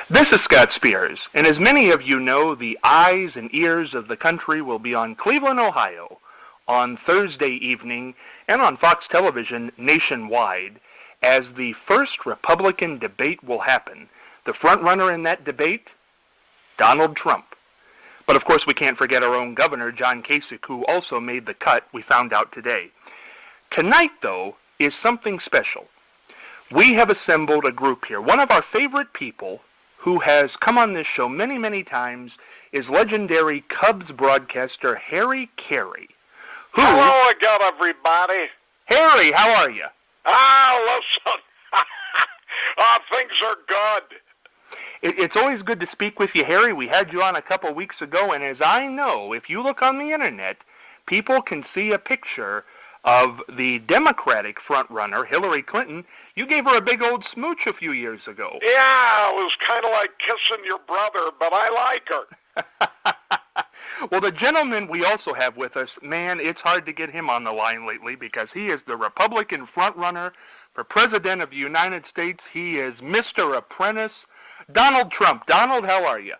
This is Scott Spears, and as many of you know, the eyes and ears of the country will be on Cleveland, Ohio on Thursday evening and on Fox Television nationwide as the first Republican debate will happen. The front runner in that debate, Donald Trump. But of course we can't forget our own governor, John Kasich, who also made the cut, we found out today. Tonight, though, is something special. We have assembled a group here. One of our favorite people who has come on this show many, many times is legendary Cubs broadcaster Harry Caray. Hello again, everybody. Harry, how are you? Listen. Things are good. It's always good to speak with you, Harry. We had you on a couple weeks ago, and as I know, if you look on the internet, people can see a picture of the Democratic frontrunner, Hillary Clinton. You gave her a big old smooch a few years ago. Yeah, it was kind of like kissing your brother, but I like her. Well, the gentleman we also have with us, man, it's hard to get him on the line lately because he is the Republican frontrunner for President of the United States. He is Mr. Apprentice, Donald Trump. Donald, how are you?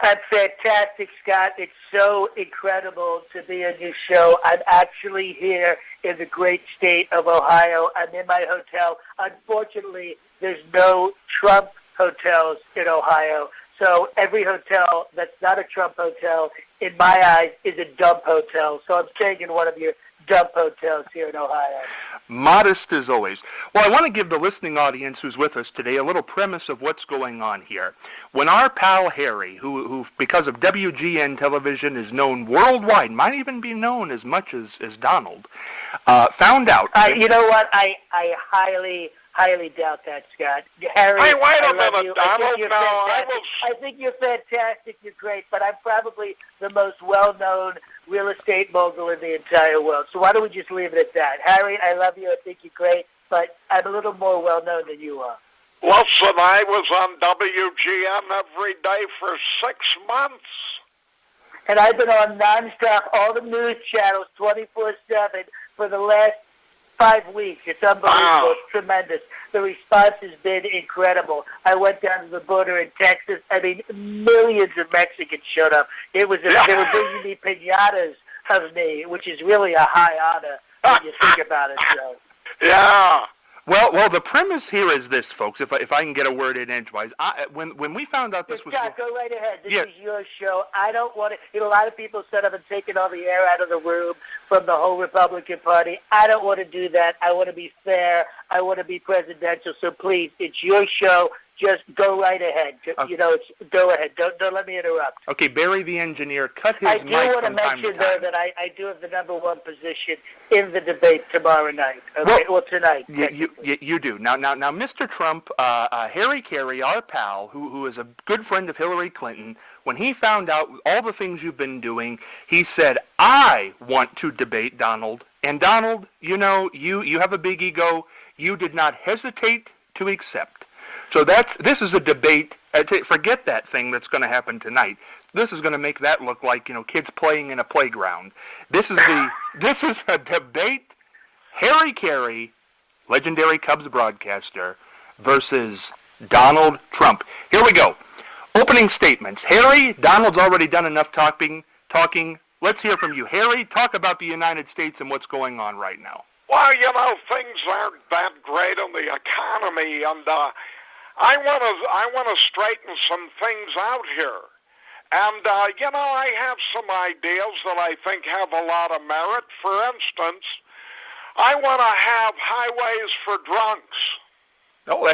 I'm fantastic, Scott. It's so incredible to be on your show. I'm actually here in the great state of Ohio. I'm in my hotel. Unfortunately, there's no Trump hotels in Ohio. So every hotel that's not a Trump hotel, in my eyes, is a dump hotel. So I'm staying in one of your dump hotels here in Ohio. Modest as always. Well, I want to give the listening audience who's with us today a little premise of what's going on here. When our pal Harry, who because of WGN television is known worldwide, might even be known as much as Donald, found out... you know what? I highly doubt that, Scott. Harry, hey, wait a I love minute, you. Donald. I think you're fantastic. You're great, but I'm probably the most well-known real estate mogul in the entire world. So why don't we just leave it at that? Harry, I love you. I think you're great, but I'm a little more well-known than you are. Listen, I was on WGN every day for 6 months. And I've been on nonstop, all the news channels, 24/7 for the last 5 weeks. It's unbelievable. Wow. It's tremendous. The response has been incredible. I went down to the border in Texas. I mean, millions of Mexicans showed up. They were bringing me piñatas of me, which is really a high honor when you think about it. So. Yeah. Well, the premise here is this, folks. If I can get a word in edgewise, when we found out this was... Scott, go right ahead. This yeah. is your show. I don't want to... a lot of people said I've been taking all the air out of the room from the whole Republican Party. I don't want to do that. I want to be fair. I want to be presidential. So please, it's your show. Just go right ahead. Okay. Go ahead. Don't let me interrupt. Okay, Barry the engineer, cut his mic from time to time. I do want to mention, though, that I do have the number one position in the debate tomorrow night. Okay? Well, tonight. You do. Now, Mr. Trump, Harry Caray, our pal, who is a good friend of Hillary Clinton, when he found out all the things you've been doing, he said, I want to debate Donald. And Donald, you have a big ego. You did not hesitate to accept. So this is a debate. Forget that thing that's going to happen tonight. This is going to make that look like kids playing in a playground. This is a debate. Harry Caray, legendary Cubs broadcaster, versus Donald Trump. Here we go. Opening statements. Harry, Donald's already done enough talking. Let's hear from you. Harry, talk about the United States and what's going on right now. Well, things aren't that great in the economy, and I want to straighten some things out here. And, I have some ideas that I think have a lot of merit. For instance, I want to have highways for drunks. Oh,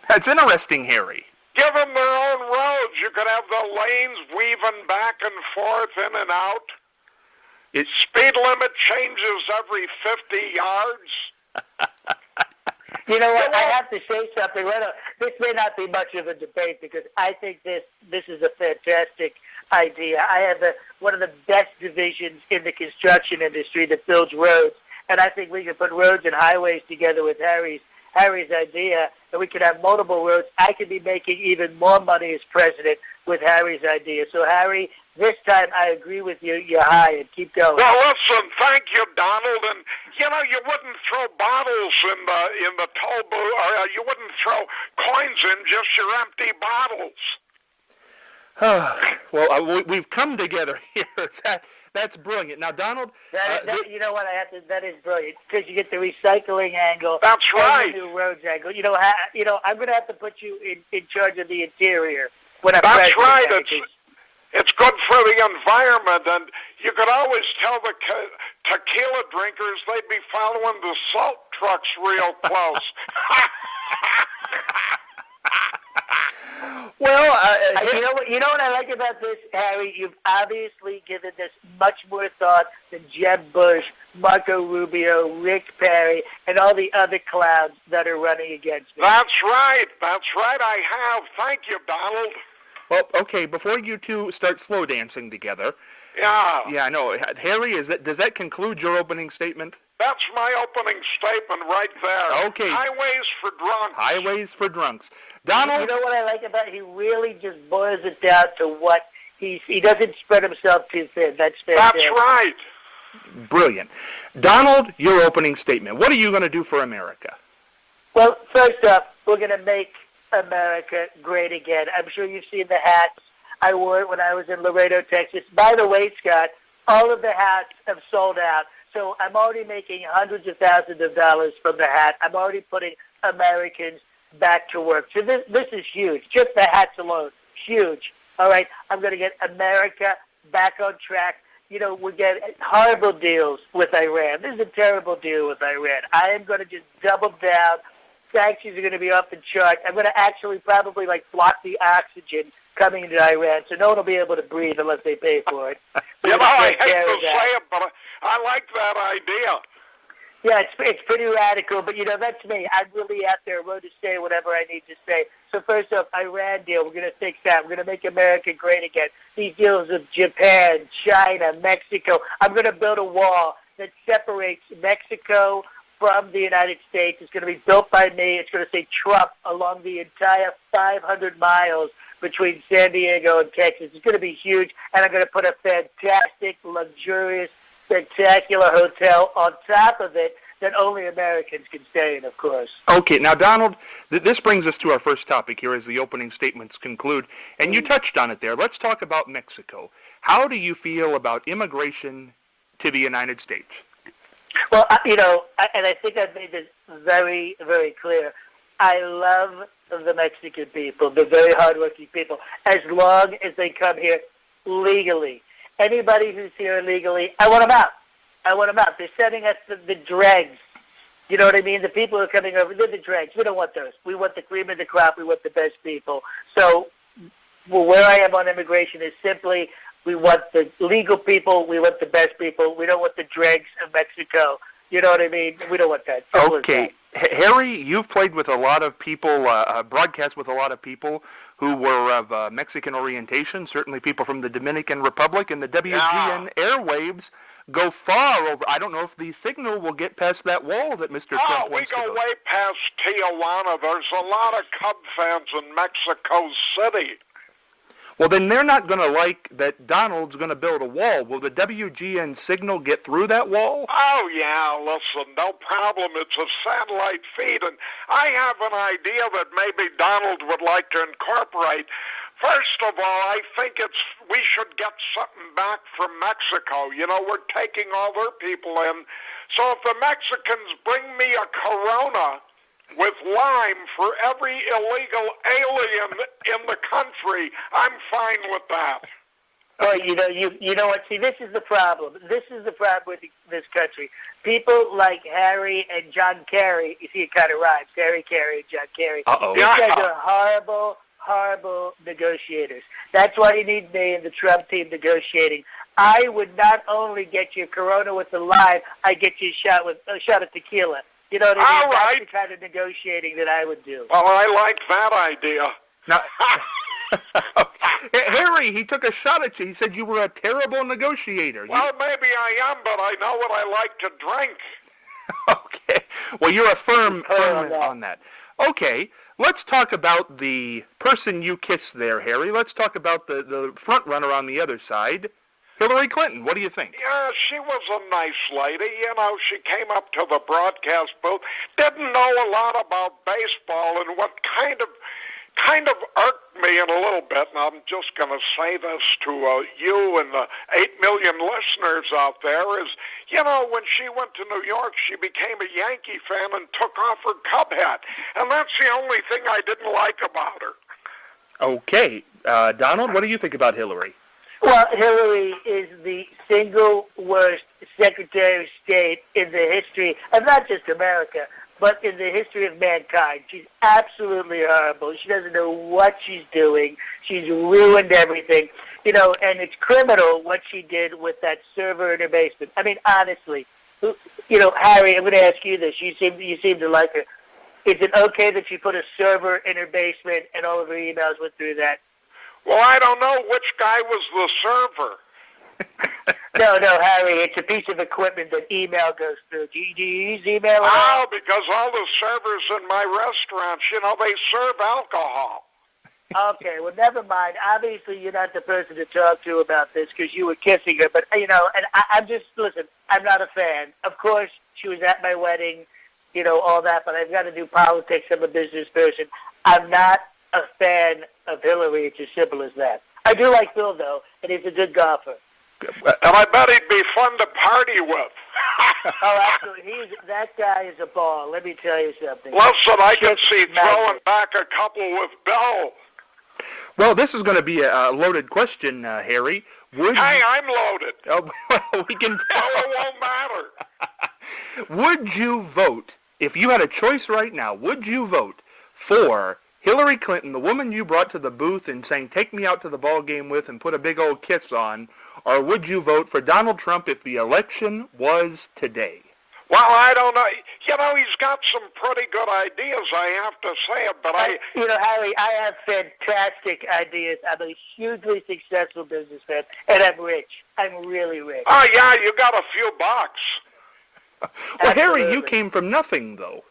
that's interesting, Harry. Give them their own roads. You could have the lanes weaving back and forth, in and out. Speed limit changes every 50 yards. You know what? I have to say something. This may not be much of a debate because I think this is a fantastic idea. I have one of the best divisions in the construction industry that builds roads, and I think we can put roads and highways together with Harry's idea, and we could have multiple roads. I could be making even more money as president with Harry's idea. So, Harry, This time, I agree with you. You're hired. Keep going. Well, listen, thank you, Donald. And you know, you wouldn't throw bottles in the toll booth, or you wouldn't throw coins in just your empty bottles. Well, we've come together here. That's brilliant. Now, Donald, you know what? That is brilliant because you get the recycling angle. That's right. And the new roads angle. You know, I'm going to have to put you in charge of the interior when I'm That's right. Because it's good for the environment, and you could always tell the tequila drinkers they'd be following the salt trucks real close. Well, you know what I like about this, Harry? You've obviously given this much more thought than Jeb Bush, Marco Rubio, Rick Perry, and all the other clowns that are running against me. That's right. I have. Thank you, Donald. Well, okay, before you two start slow dancing together. Yeah. Yeah, I know. Harry, does that conclude your opening statement? That's my opening statement right there. Okay. Highways for drunks. Highways for drunks. Donald? You know what I like about it? He really just boils it down to what he doesn't spread himself too thin. That's fantastic. That's right. Brilliant. Donald, your opening statement. What are you going to do for America? Well, first up, we're going to make America great again. I'm sure you've seen the hats. I wore it when I was in Laredo, Texas. By the way, Scott, all of the hats have sold out. So I'm already making hundreds of thousands of dollars from the hat. I'm already putting Americans back to work. So this is huge. Just the hats alone, huge. All right, I'm going to get America back on track. You know, we get horrible deals with Iran. This is a terrible deal with Iran. I am going to just double down. Sanctions are going to be off the chart. I'm going to actually probably block the oxygen coming into Iran, so no one will be able to breathe unless they pay for it. You know, I hate to say it, but I like that idea. Yeah, it's pretty radical, but, that's me. I'm really out there, ready to say whatever I need to say. So first off, Iran deal, we're going to fix that. We're going to make America great again. These deals with Japan, China, Mexico. I'm going to build a wall that separates Mexico from the United States. It's going to be built by me. It's going to say Trump along the entire 500 miles between San Diego and Texas. It's going to be huge, and I'm going to put a fantastic, luxurious, spectacular hotel on top of it that only Americans can stay in, of course. Okay, now, Donald, this brings us to our first topic here as the opening statements conclude, and you touched on it there. Let's talk about Mexico. How do you feel about immigration to the United States? Well, and I think I've made this very, very clear. I love the Mexican people. They're very hardworking people, as long as they come here legally. Anybody who's here illegally, I want them out. I want them out. They're sending us the dregs. You know what I mean? The people who are coming over, they're the dregs. We don't want those. We want the cream of the crop. We want the best people. So where I am on immigration is simply we want the legal people. We want the best people. We don't want the dregs of Mexico. You know what I mean? We don't want that. Simple Okay. Harry, you've played with a lot of people, broadcast with a lot of people who were of Mexican orientation, certainly people from the Dominican Republic, and the WGN airwaves go far over. I don't know if the signal will get past that wall that Mr. Trump wants to go. We go way past Tijuana. There's a lot of Cub fans in Mexico City. Well, then they're not going to like that Donald's going to build a wall. Will the WGN signal get through that wall? Oh, yeah, listen, no problem. It's a satellite feed, and I have an idea that maybe Donald would like to incorporate. First of all, I think we should get something back from Mexico. You know, we're taking all their people in. So if the Mexicans bring me a Corona with lime for every illegal alien in the country, I'm fine with that. Well, you know what? See, this is the problem. This is the problem with this country. People like Harry and John Caray, you see it kind of rhymes, Harry Caray and John Caray. Uh-oh. These guys are horrible negotiators. That's why you need me and the Trump team negotiating. I would not only get you Corona with the lime, I'd get you a shot of tequila. You know what I mean? All right. That's the kind of negotiating that I would do. Well, I like that idea. Now, Harry, he took a shot at you. He said you were a terrible negotiator. Well, maybe I am, but I know what I like to drink. Okay. Well, you're a firm on that. Okay. let's talk about the person you kissed there, Harry. Let's talk about the front runner on the other side, Hillary Clinton. What do you think? Yeah, she was a nice lady. She came up to the broadcast booth, didn't know a lot about baseball, and what kind of irked me in a little bit, and I'm just going to say this to you and the 8 million listeners out there, is, when she went to New York, she became a Yankee fan and took off her Cub hat. And that's the only thing I didn't like about her. Okay. Donald, what do you think about Hillary? Well, Hillary is the single worst Secretary of State in the history of not just America, but in the history of mankind. She's absolutely horrible. She doesn't know what she's doing. She's ruined everything. And it's criminal what she did with that server in her basement. I mean, honestly, Harry, I'm going to ask you this. You seem to like her. Is it okay that she put a server in her basement and all of her emails went through that? Well, I don't know which guy was the server. No, Harry, it's a piece of equipment that email goes through. Do you use email? Oh, because all the servers in my restaurants, they serve alcohol. Okay, well, never mind. Obviously, you're not the person to talk to about this because you were kissing her. But, and I'm just, listen, I'm not a fan. Of course, she was at my wedding, all that, but I've got to do politics. I'm a business person. I'm not a fan of Hillary. It's as simple as that. I do like Phil, though, and he's a good golfer. And I bet he'd be fun to party with. Oh, absolutely. That guy is a ball. Let me tell you something. Listen, I can see throwing back a couple with Bill. Well, this is going to be a loaded question, Harry. I'm loaded. Oh, well, we can tell. Oh, it won't matter. Would you vote, if you had a choice right now, would you vote for Hillary Clinton, the woman you brought to the booth and saying, take me out to the ball game with and put a big old kiss on, or would you vote for Donald Trump if the election was today? Well, I don't know. He's got some pretty good ideas, I have to say it, but Harry, I have fantastic ideas. I'm a hugely successful businessman, and I'm rich. I'm really rich. Oh, yeah, you got a few bucks. Well, Harry, you came from nothing, though.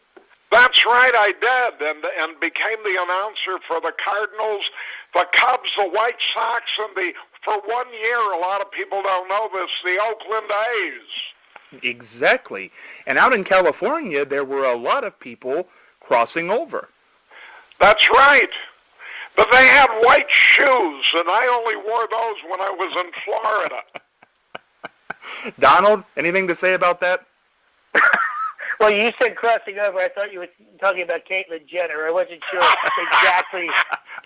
That's right, I did, and became the announcer for the Cardinals, the Cubs, the White Sox, and for 1 year, a lot of people don't know this, the Oakland A's. Exactly. And out in California, there were a lot of people crossing over. That's right. But they had white shoes, and I only wore those when I was in Florida. Donald, anything to say about that? Well, you said crossing over. I thought you were talking about Caitlyn Jenner. I wasn't sure exactly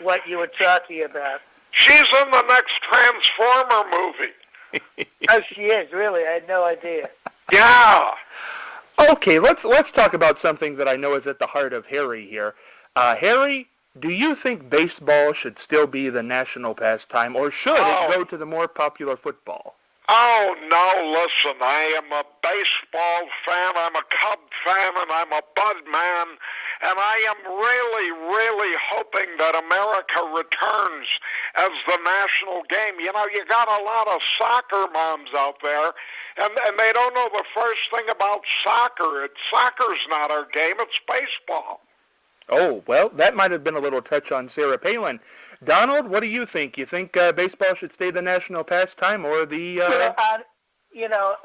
what you were talking about. She's in the next Transformer movie. Oh, she is, really? I had no idea. Yeah. Okay, let's talk about something that I know is at the heart of Harry here. Harry, do you think baseball should still be the national pastime, or should it go to the more popular football? Oh, no, listen, I am a baseball fan, I'm a Cub fan, and I'm a Bud man, and I am really, really hoping that America returns as the national game. You got a lot of soccer moms out there, and they don't know the first thing about soccer. Soccer's not our game, it's baseball. Oh, well, that might have been a little touch on Sarah Palin. Donald, what do you think? You think baseball should stay the national pastime or the...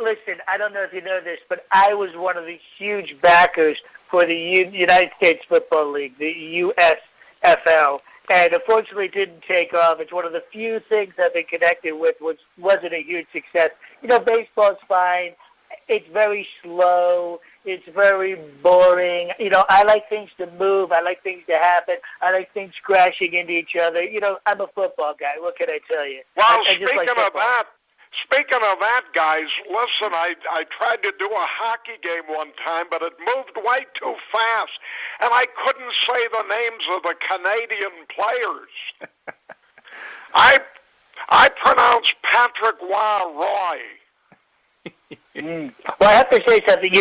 Listen, I don't know if you know this, but I was one of the huge backers for the United States Football League, the USFL, and unfortunately it didn't take off. It's one of the few things I've been connected with which wasn't a huge success. Baseball's fine. It's very slow. It's very boring. I like things to move. I like things to happen. I like things crashing into each other. I'm a football guy. What can I tell you? Well, speaking of that, guys, listen, I tried to do a hockey game one time, but it moved way too fast, and I couldn't say the names of the Canadian players. I pronounced Patrick Roy. Well, I have to say something.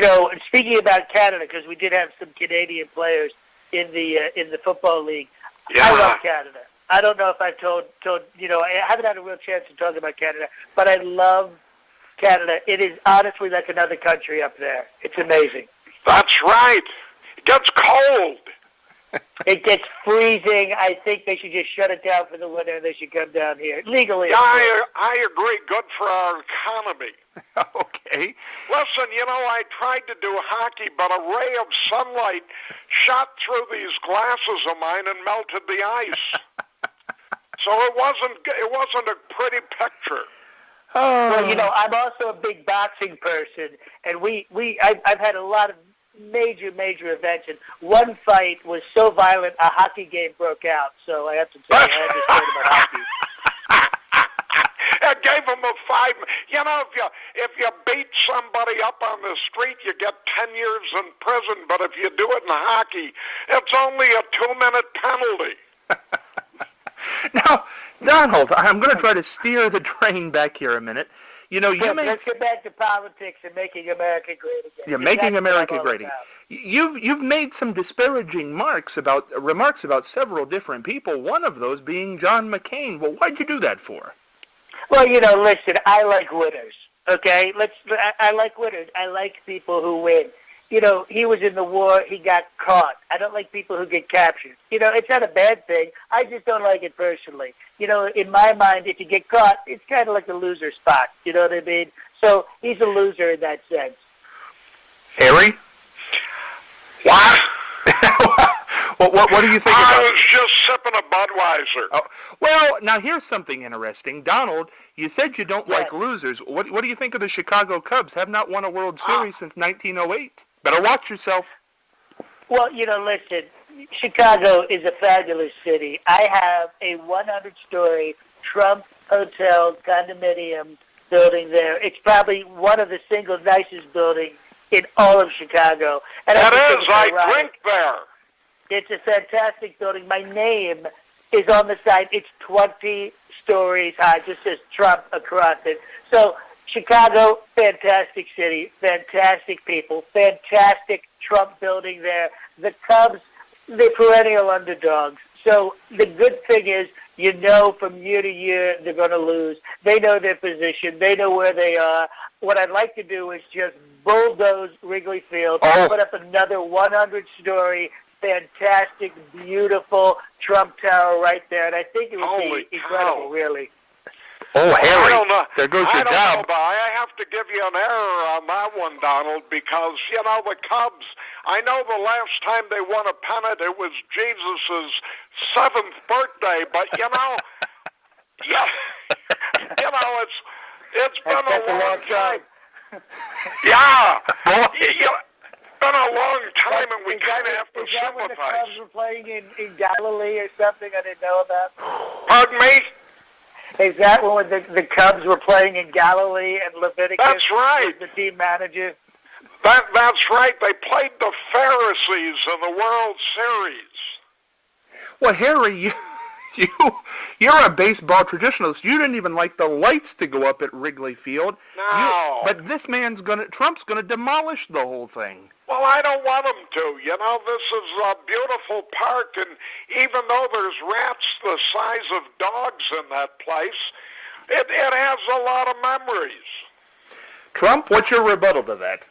Speaking about Canada, because we did have some Canadian players in the football league. Yeah. I love Canada. I don't know if I've told I haven't had a real chance to talk about Canada, but I love Canada. It is honestly like another country up there. It's amazing. That's right. It gets cold. It gets freezing. I think they should just shut it down for the winter and they should come down here. Legally. Yeah, I agree. Good for our economy. Okay. Listen, I tried to do hockey, but a ray of sunlight shot through these glasses of mine and melted the ice. So it wasn't a pretty picture. Oh. Well, I'm also a big boxing person, and I've had a lot of major events, and one fight was so violent a hockey game broke out. So I have to tell you, I understand about hockey. I gave him a 5. If you beat somebody up on the street, you get 10 years in prison. But if you do it in hockey, it's only a 2-minute penalty. Now, Donald, I'm going to try to steer the train back here a minute. Let's get back to politics and making America great again. Yeah, making America great again. You've made some disparaging remarks about several different people. One of those being John McCain. Well, why'd you do that for? Well, listen, I like winners. Okay, I like winners. I like people who win. He was in the war. He got caught. I don't like people who get captured. It's not a bad thing. I just don't like it personally. In my mind, if you get caught, it's kind of like a loser spot. You know what I mean? So he's a loser in that sense. Harry? What? What do you think about it? I was just sipping a Budweiser. Oh, well, now here's something interesting. Donald, you said you don't like losers. What do you think of the Chicago Cubs? Have not won a World Series since 1908. Better watch yourself. Well, listen, Chicago is a fabulous city. I have a 100-story Trump Hotel condominium building there. It's probably one of the single nicest buildings in all of Chicago. And I drink there. It's a fantastic building. My name is on the side. It's 20 stories high. It just says Trump across it. So Chicago, fantastic city, fantastic people, fantastic Trump building there. The Cubs, they're perennial underdogs. So the good thing is, from year to year, they're going to lose. They know their position. They know where they are. What I'd like to do is just bulldoze Wrigley Field, put up another 100-story, fantastic, beautiful Trump Tower right there. And I think it would be incredible, really. Oh, Harry, I don't know. There goes your job. I have to give you an error on that one, Donald, because, the Cubs, I know the last time they won a pennant, it was Jesus' 7th birthday, but, it's been a long time. Yeah. It's been a long time, and we kind of have to sympathize. Is that when the Cubs were playing in Galilee or something I didn't know about? Pardon me? Is that when the Cubs were playing in Galilee and Leviticus was the team manager? That's right. They played the Pharisees in the World Series. Well, Harry, you're a baseball traditionalist. You didn't even like the lights to go up at Wrigley Field. No. But this Trump's gonna demolish the whole thing. Well, I don't want him to. This is a beautiful park, and even though there's rats the size of dogs in that place, it has a lot of memories. Trump, what's your rebuttal to that?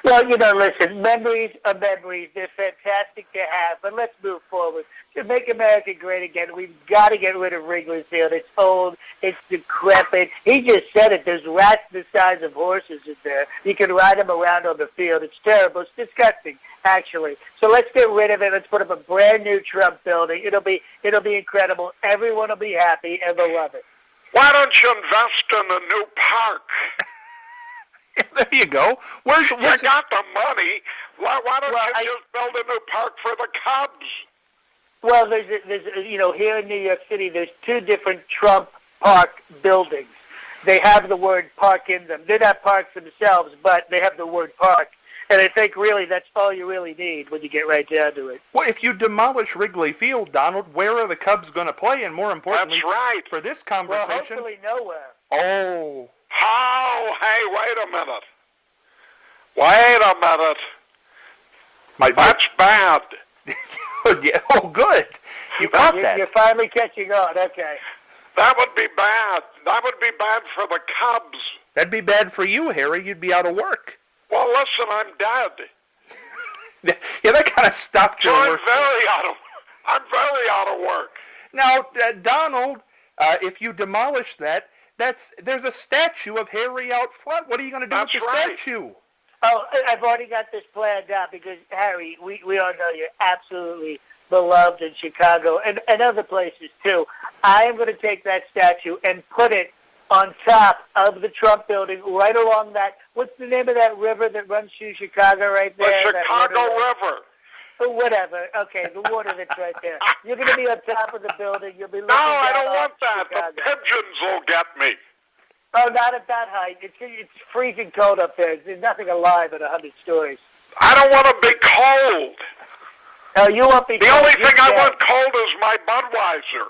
Well, listen, memories are memories. They're fantastic to have, but let's move forward. To make America great again, we've got to get rid of Wrigley Field. It's old. It's decrepit. He just said it. There's rats the size of horses in there. You can ride them around on the field. It's terrible. It's disgusting, actually. So let's get rid of it. Let's put up a brand new Trump building. It'll be incredible. Everyone will be happy, and they'll love it. Why don't you invest in a new park? There you go. You got the money. Why don't you just build a new park for the Cubs? Well, there's here in New York City, there's 2 different Trump Park buildings. They have the word park in them. They're not parks themselves, but they have the word park. And I think really that's all you really need when you get right down to it. Well, if you demolish Wrigley Field, Donald, where are the Cubs going to play? And more importantly, that's right. For this conversation, well, hopefully nowhere. Oh. Oh, hey, wait a minute. Wait a minute. That's bad. Yeah. Oh, good. You caught that. You're finally catching on. Okay. That would be bad. That would be bad for the Cubs. That'd be bad for you, Harry. You'd be out of work. Well, listen, I'm dead. Yeah, that kind of stopped So your I'm work. very out of work. Now, Donald, if you demolish that, there's a statue of Harry out front. What are you going to do with the statue? Oh, I've already got this planned out because, Harry, we all know you're absolutely beloved in Chicago and other places, too. I am going to take that statue and put it on top of the Trump building right along that, what's the name of that river that runs through Chicago right there? The Chicago River. Whatever. Okay, the water that's right there. You're going to be on top of the building. You'll be looking No, I down don't want that. Chicago. The pigeons will get me. Oh, not at that height. It's freezing cold up there. There's nothing alive at 100 stories. I don't want to be cold. No, you won't be The cold. only thing I want cold is my Budweiser.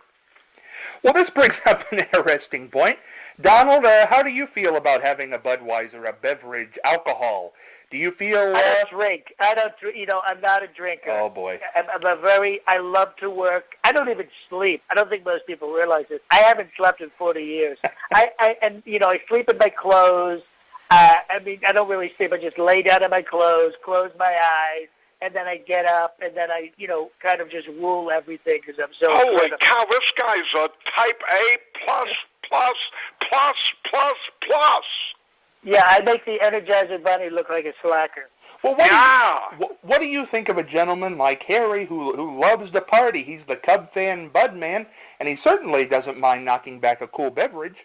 Well, this brings up an interesting point. Donald, how do you feel about having a Budweiser, a beverage, alcohol? Do you feel... I don't drink. I'm not a drinker. Oh, boy. I love to work. I don't even sleep. I don't think most people realize this. I haven't slept in 40 years. I sleep in my clothes. I don't really sleep. I just lay down in my clothes, close my eyes, and then I get up, and then I, kind of just rule everything because I'm so... Holy cow, this guy's a type A plus, plus, plus, plus, plus. Yeah, I make the Energizer Bunny look like a slacker. Well, what do you think of a gentleman like Harry who loves to party? He's the Cub fan, Bud man, and he certainly doesn't mind knocking back a cool beverage.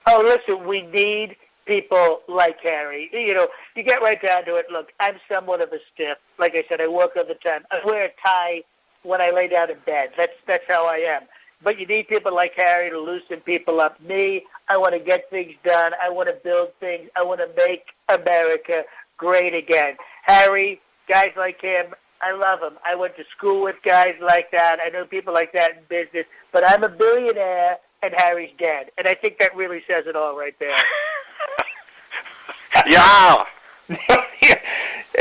Oh, listen, we need people like Harry. You get right down to it. Look, I'm somewhat of a stiff. Like I said, I work all the time. I wear a tie when I lay down in bed. That's how I am. But you need people like Harry to loosen people up. Me, I want to get things done. I want to build things. I want to make America great again. Harry, guys like him, I love him. I went to school with guys like that. I know people like that in business. But I'm a billionaire, and Harry's dead. And I think that really says it all right there. Yeah.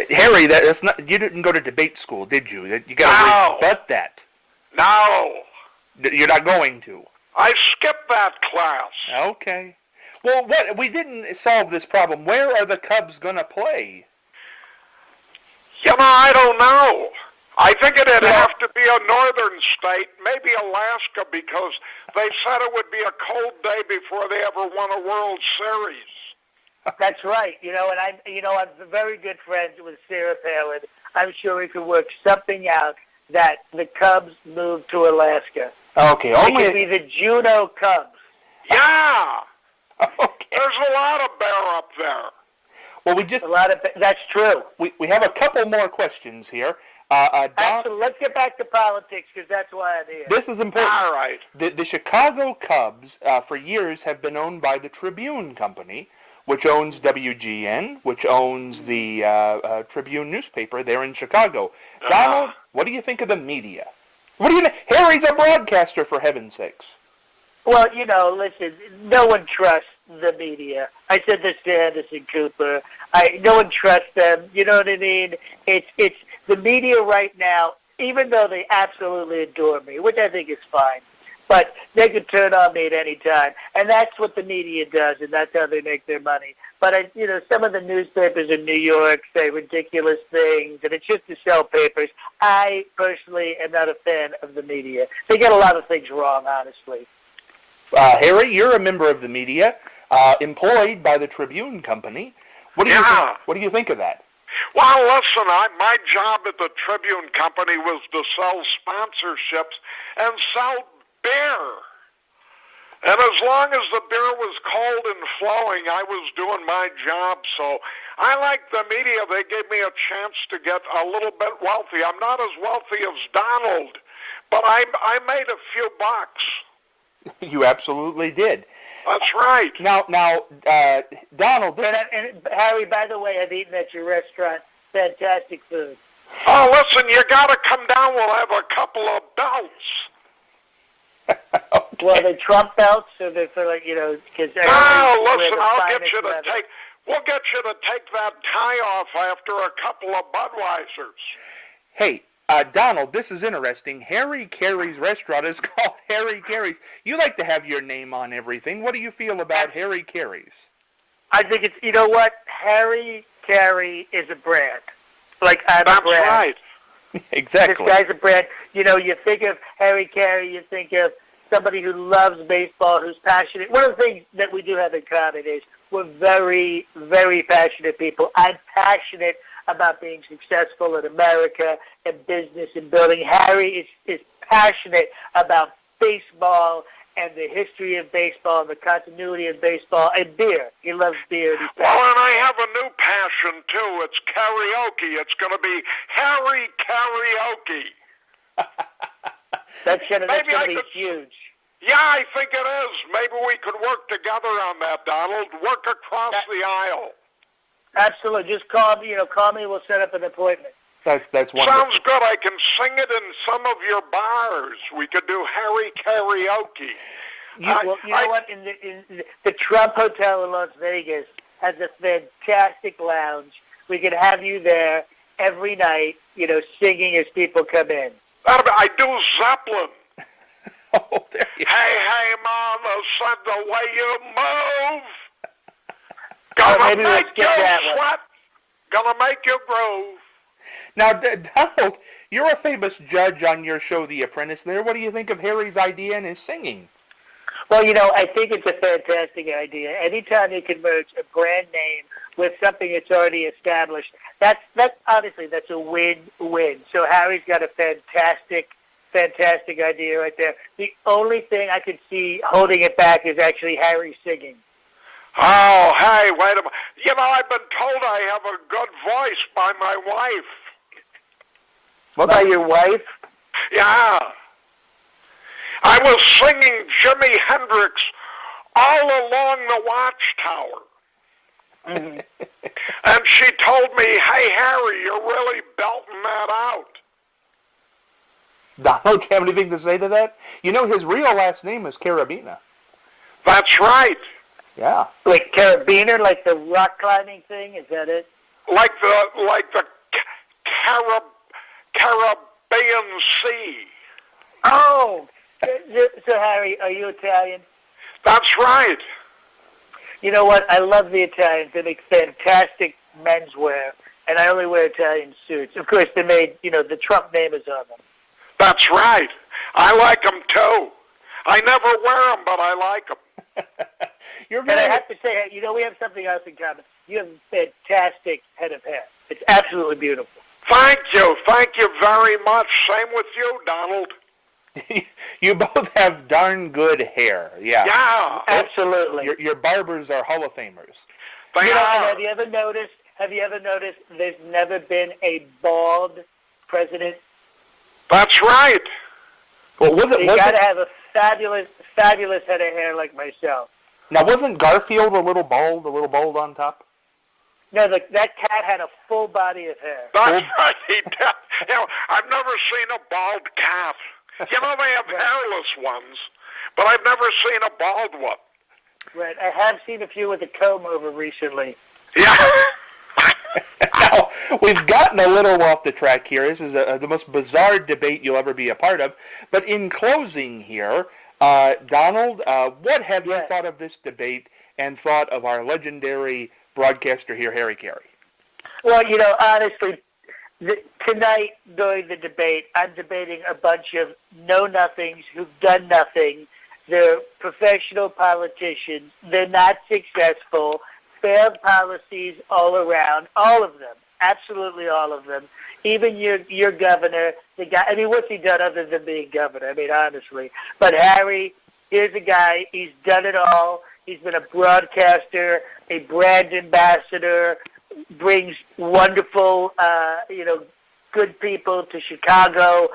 Harry, that's not. You didn't go to debate school, did you? You got to rebut that. No. You're not going to. I skipped that class. Okay. Well, we didn't solve this problem. Where are the Cubs going to play? I don't know. I think it'd have to be a northern state, maybe Alaska, because they said it would be a cold day before they ever won a World Series. That's right. And I'm very good friends with Sarah Palin. I'm sure we could work something out that the Cubs move to Alaska. Okay, it could be the Juneau Cubs. Yeah. Okay. There's a lot of bear up there. Well, that's true. We have a couple more questions here. Actually, let's get back to politics because that's why I'm here. This is important. All right. The Chicago Cubs, for years, have been owned by the Tribune Company, which owns WGN, which owns the Tribune newspaper there in Chicago. Donald, what do you think of the media? Harry's a broadcaster, for heaven's sakes. Well, listen, no one trusts the media. I said this to Anderson Cooper. No one trusts them. You know what I mean? It's the media right now, even though they absolutely adore me, which I think is fine, but they could turn on me at any time. And that's what the media does, and that's how they make their money. But, some of the newspapers in New York say ridiculous things, and it's just to sell papers. I personally am not a fan of the media. They get a lot of things wrong, honestly. Harry, you're a member of the media, employed by the Tribune Company. What do you think of that? Well, listen, my job at the Tribune Company was to sell sponsorships and sell beer. And as long as the beer was cold and flowing, I was doing my job. So I like the media. They gave me a chance to get a little bit wealthy. I'm not as wealthy as Donald, but I made a few bucks. You absolutely did. That's right. Now, Donald... And Harry, by the way, I've eaten at your restaurant. Fantastic food. Oh, listen, you got to come down. We'll have a couple of belts. Okay. Well, they're Trump belts, or they're for, because... No, listen, we'll get you to take that tie off after a couple of Budweisers. Hey, Donald, this is interesting. Harry Caray's restaurant is called Harry Caray's. You like to have your name on everything. What do you feel about Harry Caray's? I think it's, Harry Caray is a brand. like I'm a brand. That's right. Exactly. This guy's a brand. You know, you think of Harry Caray, you think of somebody who loves baseball, who's passionate. One of the things that we do have in common is we're very, very passionate people. I'm passionate about being successful in America and business and building. Harry is passionate about baseball and the history of baseball and the continuity of baseball and beer. He loves beer. Well, and I have a new passion, too. It's karaoke. It's going to be Harry Karaoke. That's going to be huge. Yeah, I think it is. Maybe we could work together on that, Donald. Work across the aisle. Absolutely. Just call me. Call me. We'll set up an appointment. That's wonderful. Sounds good. I can sing it in some of your bars. We could do Harry Karaoke. You know what? In the Trump Hotel in Las Vegas has a fantastic lounge. We could have you there every night, singing as people come in. I do Zeppelin. Oh, there you go. Hey, mama, son, the way you move. Maybe Gonna make you that sweat. Gonna make you groove. Now, Donald, you're a famous judge on your show, The Apprentice there. What do you think of Harry's idea and his singing? Well, I think it's a fantastic idea. Anytime you can merge a brand name with something that's already established, that's honestly, that's a win-win. So Harry's got a fantastic idea right there. The only thing I could see holding it back is actually Harry singing. Oh, hey, wait a minute. I've been told I have a good voice by my wife. What about your wife? Yeah. I was singing Jimi Hendrix all along the Watchtower. Mm-hmm. And she told me, hey, Harry, you're really belting that out. Donald, do you have anything to say to that? His real last name is Carabiner. That's right. Yeah. Like carabiner, like the rock climbing thing? Is that it? Like the Caribbean Sea. Oh! So, Harry, are you Italian? That's right. You know what? I love the Italians. They make fantastic menswear, and I only wear Italian suits. Of course, they made, the Trump name is on them. That's right. I like them, too. I never wear them, but I like them. And I have to say, we have something else in common. You have a fantastic head of hair. It's absolutely beautiful. Thank you. Thank you very much. Same with you, Donald. You both have darn good hair. Yeah. Yeah. Absolutely. Your barbers are Hall of Famers. They are. Have you ever noticed there's never been a bald president? That's right. Well, you got to have a fabulous head of hair like myself. Now, wasn't Garfield a little bald on top? No, that cat had a full body of hair. That's right. He did. I've never seen a bald cat. They have hairless ones, but I've never seen a bald one. Right. I have seen a few with a comb over recently. Yeah. Now, we've gotten a little off the track here. This is the most bizarre debate you'll ever be a part of. But in closing here, Donald, what have you thought of this debate and thought of our legendary broadcaster here, Harry Caray? Well, honestly, tonight during the debate, I'm debating a bunch of know-nothings who've done nothing. They're professional politicians. They're not successful. Failed policies all around, all of them, absolutely all of them. Even your governor, the guy. What's he done other than being governor? Honestly. But Harry, here's a guy. He's done it all. He's been a broadcaster, a brand ambassador, brings wonderful, good people to Chicago.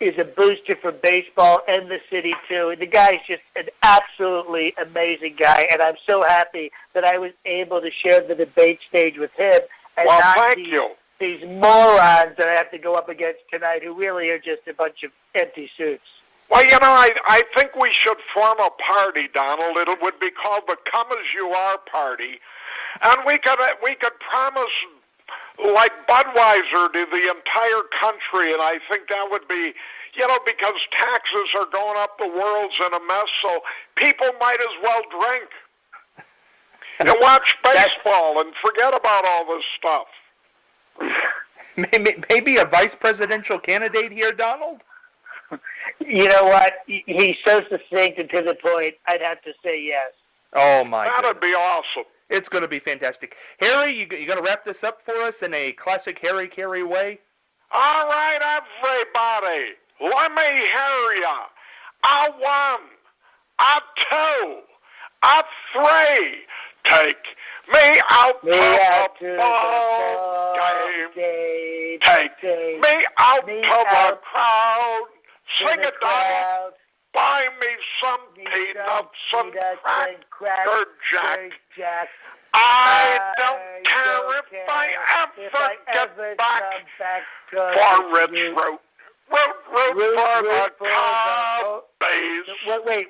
Is a booster for baseball and the city, too. The guy's just an absolutely amazing guy, and I'm so happy that I was able to share the debate stage with him and not these morons that I have to go up against tonight who really are just a bunch of empty suits. Well, I think we should form a party, Donald. It would be called the Come As You Are Party, and we could promise like Budweiser to the entire country, and I think that would be, because taxes are going up, the world's in a mess, so people might as well drink and watch baseball and forget about all this stuff. Maybe a vice presidential candidate here, Donald? You know what? He's so succinct and to the point, I'd have to say yes. Oh, my God. That'd be awesome. It's going to be fantastic. Harry, you going to wrap this up for us in a classic Harry Caray way? All right, everybody, let me hear ya. A 1, a 2, a 3. Take me out to the ball game. Take me out to the crowd. Sing it, Donald. Buy me some peanuts and cracker jack. I don't care if I ever get back for Rich Root. Root for the Cubbies.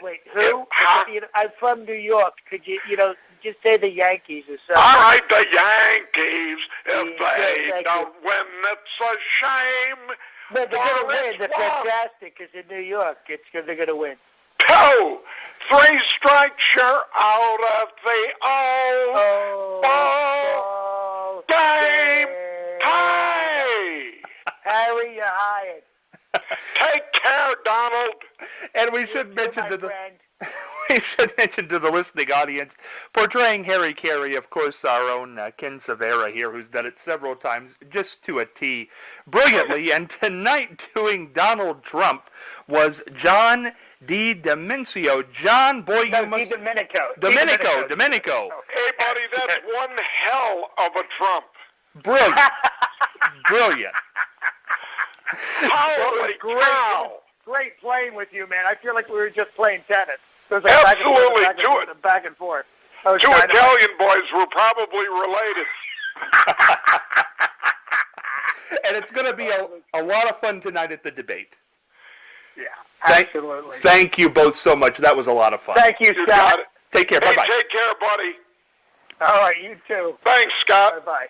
Wait. Who? I'm from New York. Could you, just say the Yankees or something? All right, the Yankees. If they don't win, it's a shame. But they're going to win. They're fantastic because in New York, they're going to win. 2, 3 strikes, you're out of the ball game. Tie. Harry, you're hired. Take care, Donald. And we should mention to the listening audience, portraying Harry Caray, of course, our own Ken Severa here, who's done it several times, just to a T, brilliantly. And tonight, doing Donald Trump was John D. Demencio. John, boy, you must... Domenico. Hey, buddy, that's one hell of a Trump. Brilliant. Holy cow. Great playing with you, man. I feel like we were just playing tennis. Absolutely. Back and forth. Two Italian boys were probably related. And it's going to be a lot of fun tonight at the debate. Yeah, absolutely. Thank you both so much. That was a lot of fun. Thank you, Scott. Take care. Hey, Bye-bye. take care, buddy. All right, you too. Thanks, Scott. Bye-bye.